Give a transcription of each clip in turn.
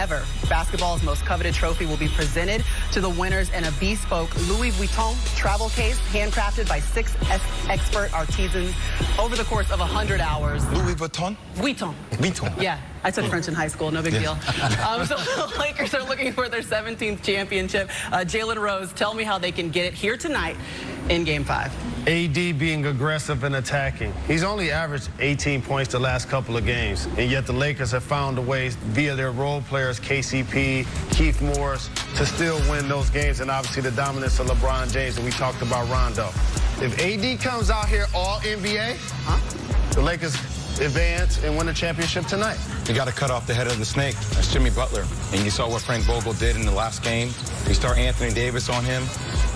ever. Basketball's most coveted trophy will be presented to the winners in a bespoke Louis Vuitton travel case, handcrafted by 6 expert artisans over the course of 100 hours. Louis Vuitton? Vuitton. Vuitton. Yeah, I took French in high school, no big deal. So the Lakers are looking for their 17th championship. Jalen Rose, tell me how they can get it here tonight in Game 5. AD being aggressive and attacking. He's only averaged 18 points the last couple of games, and yet the Lakers have found a way via their role players, KCP, Keith Morris, to still win those games, and obviously the dominance of LeBron James, and we talked about Rondo. If AD comes out here all NBA, the Lakers advance and win a championship tonight. You got to cut off the head of the snake. That's Jimmy Butler. And you saw what Frank Vogel did in the last game. You start Anthony Davis on him,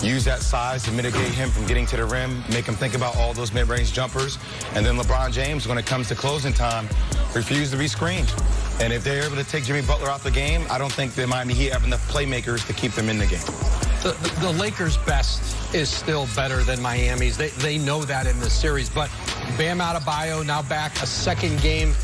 use that size to mitigate him from getting to the rim, make him think about all those mid-range jumpers. And then LeBron James, when it comes to closing time, refuse to be screened. And if they're able to take Jimmy Butler out the game, I don't think the Miami Heat have enough playmakers to keep them in the game. The Lakers' best is still better than Miami's. They know that in this series. But Bam Adebayo now back a second game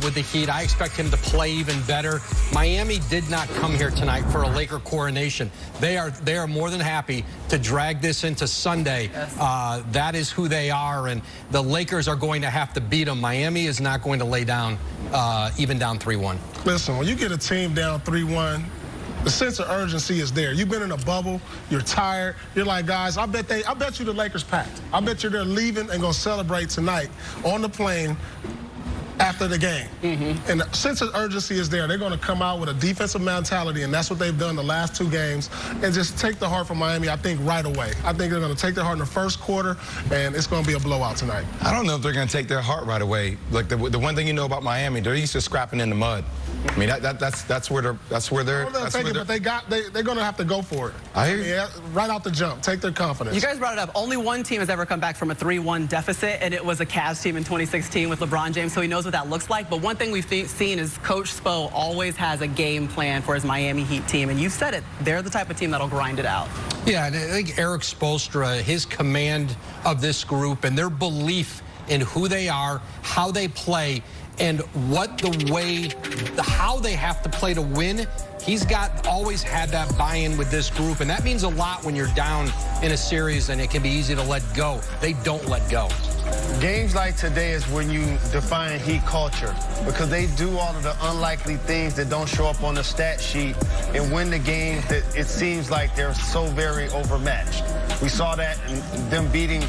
with the Heat. I expect him to play even better. Miami did not come here tonight for a Laker coronation. They are more than happy to drag this into Sunday. Yes. That is who they are, and the Lakers are going to have to beat them. Miami is not going to lay down, even down 3-1. Listen, when you get a team down 3-1, the sense of urgency is there. You've been in a bubble. You're tired. You're like, guys, I bet you the Lakers packed. I bet you they're leaving and going to celebrate tonight on the plane after the game. And the sense of urgency is there. They're going to come out with a defensive mentality, and that's what they've done the last 2 games, and just take the heart from Miami, I think, right away. I think they're going to take their heart in the first quarter, and it's going to be a blowout tonight. I don't know if they're going to take their heart right away. Like the one thing you know about Miami, they're used to scrapping in the mud. I mean, that's where they're. But they're going to have to go for it. I hear you. Right out the jump, take their confidence. You guys brought it up. Only one team has ever come back from a 3-1 deficit, and it was a Cavs team in 2016 with LeBron James, so he knows what that looks like. But one thing we've seen is Coach Spo always has a game plan for his Miami Heat team, and you said it. They're the type of team that'll grind it out. Yeah, and I think Eric Spoelstra, his command of this group and their belief in who they are, how they play, and how they have to play to win. He's always had that buy-in with this group, and that means a lot when you're down in a series and it can be easy to let go. They don't let go. Games like today is when you define Heat culture, because they do all of the unlikely things that don't show up on the stat sheet and win the games that it seems like they're so very overmatched. We saw that in them beating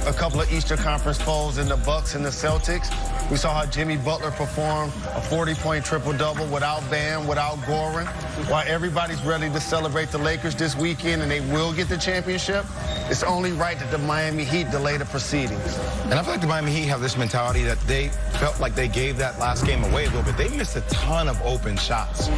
a couple of Eastern Conference foes in the Bucks and the Celtics. We saw how Jimmy Butler performed a 40-point triple-double without Bam, without Goran. While everybody's ready to celebrate the Lakers this weekend and they will get the championship, it's only right that the Miami Heat delay the proceedings. And I feel like the Miami Heat have this mentality that they felt like they gave that last game away a little bit. They missed a ton of open shots.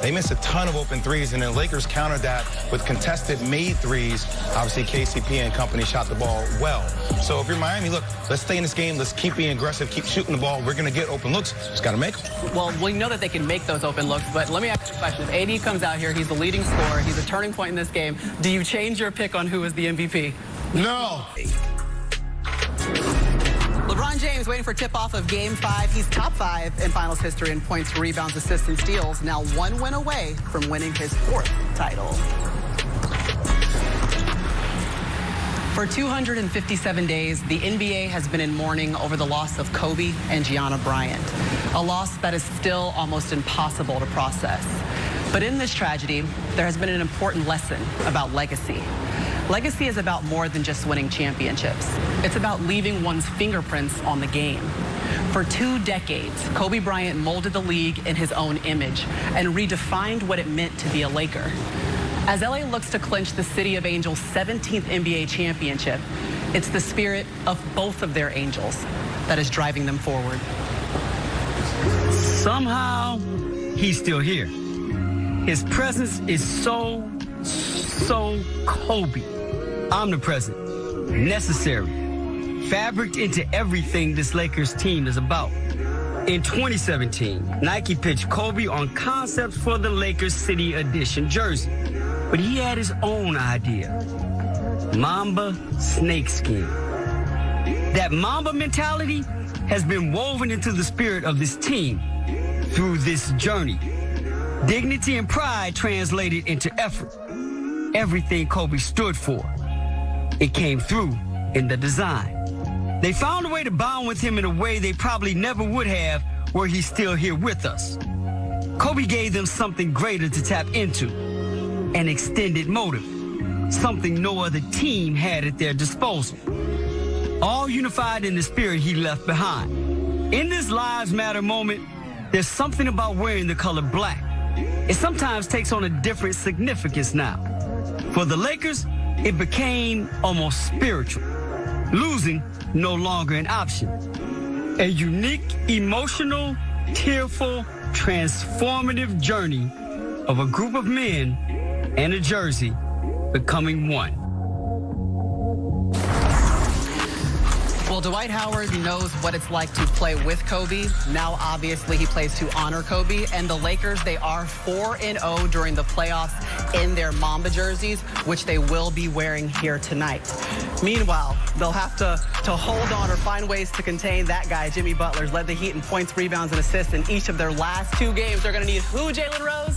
They missed a ton of open threes, and the Lakers countered that with contested made threes. Obviously, KCP and company shot the ball well. So if you're Miami, look, let's stay in this game. Let's keep being aggressive, keep shooting the ball. We're going to get open looks. Just got to make them. Well, we know that they can make those open looks, but let me ask you a question. If AD comes out here, he's the leading scorer, he's a turning point in this game. Do you change your pick on who is the MVP? No. LeBron James waiting for tip-off of Game 5. He's top 5 in finals history in points, rebounds, assists, and steals. Now 1 win away from winning his 4th title. For 257 days, the NBA has been in mourning over the loss of Kobe and Gianna Bryant, a loss that is still almost impossible to process. But in this tragedy, there has been an important lesson about legacy. Legacy is about more than just winning championships. It's about leaving one's fingerprints on the game. For 2 decades, Kobe Bryant molded the league in his own image and redefined what it meant to be a Laker. As LA looks to clinch the City of Angels' 17th NBA championship, it's the spirit of both of their Angels that is driving them forward. Somehow, he's still here. His presence is so Kobe. Omnipresent, necessary, fabric into everything this Lakers team is about. In 2017, Nike pitched Kobe on concepts for the Lakers City Edition jersey, but he had his own idea, Mamba Snakeskin. That Mamba mentality has been woven into the spirit of this team through this journey. Dignity and pride translated into effort. Everything Kobe stood for. It came through in the design. They found a way to bond with him in a way they probably never would have were he still here with us. Kobe gave them something greater to tap into, an extended motive, something no other team had at their disposal. All unified in the spirit he left behind. In this Lives Matter moment, there's something about wearing the color black. It sometimes takes on a different significance now. For the Lakers, it became almost spiritual. Losing no longer an option. A unique, emotional, tearful, transformative journey of a group of men and a jersey becoming one. Well, Dwight Howard knows what it's like to play with Kobe. Now, obviously, he plays to honor Kobe. And the Lakers, they are 4-0 during the playoffs in their Mamba jerseys, which they will be wearing here tonight. Meanwhile, they'll have to hold on or find ways to contain that guy. Jimmy Butler's led the Heat in points, rebounds, and assists in each of their last 2 games. They're going to need who, Jalen Rose?